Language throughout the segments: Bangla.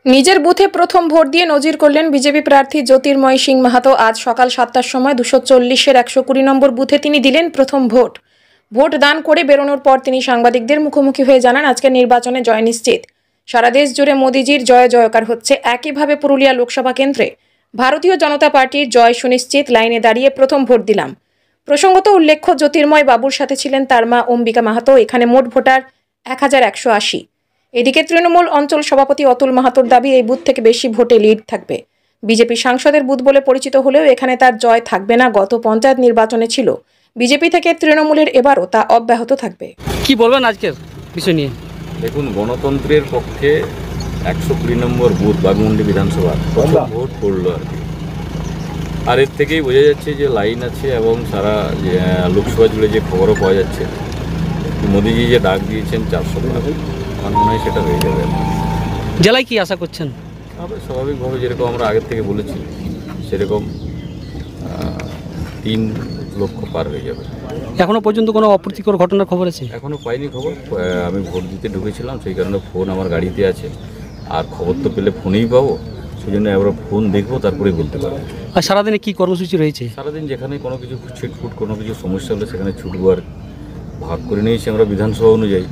নিজের বুথে প্রথম ভোট দিয়ে নজির করলেন বিজেপি প্রার্থী জ্যোতির্ময় সিং মাহাতো। আজ সকাল 7টার সময় 240-এর 120 নম্বর বুথে তিনি দিলেন প্রথম ভোট। ভোট দান করে বেরোনোর পর তিনি সাংবাদিকদের মুখোমুখি হয়ে জানান, আজকের নির্বাচনে জয় নিশ্চিত। সারা দেশ জুড়ে মোদিজির জয় জয়কার হচ্ছে। একইভাবে পুরুলিয়া লোকসভা কেন্দ্রে ভারতীয় জনতা পার্টির জয় সুনিশ্চিত। লাইনে দাঁড়িয়ে প্রথম ভোট দিলাম। প্রসঙ্গত উল্লেখ্য, জ্যোতির্ময় বাবুর সাথে ছিলেন তার মা অম্বিকা মাহাতো। এখানে মোট ভোটার 1180। এদিকে তৃণমূল অঞ্চল সভাপতি অতুল মাহাতোর দাবি, এই বুথ থেকে বেশি ভোটে লিড থাকবে। বিজেপি সাংসদের বুথ বলে পরিচিত হলেও এখানে তার জয় থাকবে না। গত পঞ্চায়েত নির্বাচনে ছিল বিজেপি থেকে তৃণমূলের, এবারও তা অব্যাহত থাকবে। কি বলবেন আজকের বিষয় নিয়ে? দেখুন, গণতন্ত্রের পক্ষে 120 নম্বর বুথ বাঘমুন্ডি বিধানসভা প্রথম ভোট পড়লো আর কি। আর এর থেকেই বোঝা যাচ্ছে যে লাইন আছে এবং সারা লোকসভা জুড়ে যে খবরও পাওয়া যাচ্ছে, মোদিজি যে ডাক দিয়েছেন 400 আমার মনে হয় সেটা হয়ে যাবে। জেলায় কি আশা করছেন? স্বাভাবিকভাবে যেরকম আমরা আগের থেকে বলেছি সেরকম 3 লক্ষ পার হয়ে যাবে। এখনো পর্যন্ত কোনো অপ্রীতিকর ঘটনার খবর আছে? এখনও পাইনি খবর। আমি ভোট দিতে ঢুকেছিলাম, সেই কারণে ফোন আমার গাড়িতে আছে। আর খবর তো পেলে ফোনেই পাবো, সেই জন্য আমরা ফোন দেখবো, তারপরেই বলতে পারবো। আর সারাদিনে কি কর্মসূচি রয়েছে? সারাদিন যেখানে কোনো কিছু ছিটফুট কোনো কিছু সমস্যা হলে সেখানে ছুটবো। আর ভাগ করে নিয়েছি আমরা বিধানসভা অনুযায়ী,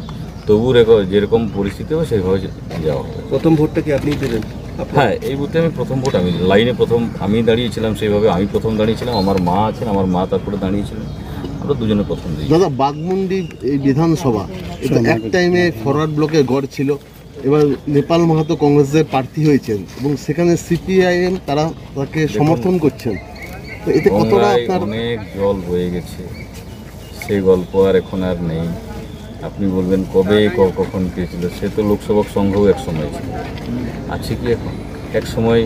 তবু যেরকম পরিস্থিতি হবে সেইভাবে যাওয়া হবে। প্রথম ভোটটা কি আপনি দিলেন? হ্যাঁ, এই বুথে আমি প্রথম ভোট আমি লাইনে প্রথম আমি দাঁড়িয়েছিলাম। সেইভাবে আমি প্রথম দাঁড়িয়েছিলাম, আমার মা আছেন, আমার মা তারপরে দাঁড়িয়েছিলেন, আমরা দুজনে প্রথম দিই। দাদা, বাঘমুন্ডি এই বিধানসভা এটা এক টাইমে ফরওয়ার্ড ব্লকের গড় ছিল। এবার নেপাল মাহাতো কংগ্রেসের প্রার্থী হয়েছেন এবং সেখানে সিপিআইএম তারা তাকে সমর্থন করছেন। তো এতে কতটা আপনার? অনেক জল বয়ে গেছে, সেই গল্প আর এখন আর নেই। আপনি বলবেন কবে কখন পেয়েছিল, সে তো লোকসভা সংঘও এক সময় ছিল, আছে কি এখন? এক সময়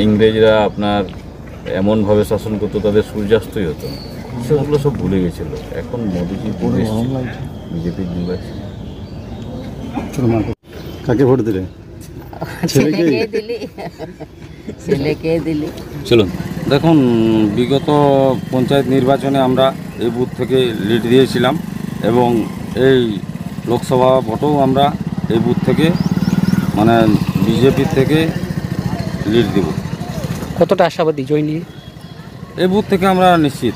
ইংরেজরা আপনার এমনভাবে শাসন করতো তাদের সূর্যাস্তই হতো না, সেগুলো সব ভুলে গেছিল। এখন মোদিজি বিজেপির যুগ আছে। কাকে ভোট দিলে? ছেলেকে দিলি। চলুন, দেখুন, বিগত পঞ্চায়েত নির্বাচনে আমরা এই বুথ থেকে লিড দিয়েছিলাম এবং এই লোকসভা ভোটেও আমরা এই বুথ থেকে মানে বিজেপি থেকে লিড দেব। কতটা আশাবাদী জয় নিয়ে? এই বুথ থেকে আমরা নিশ্চিত।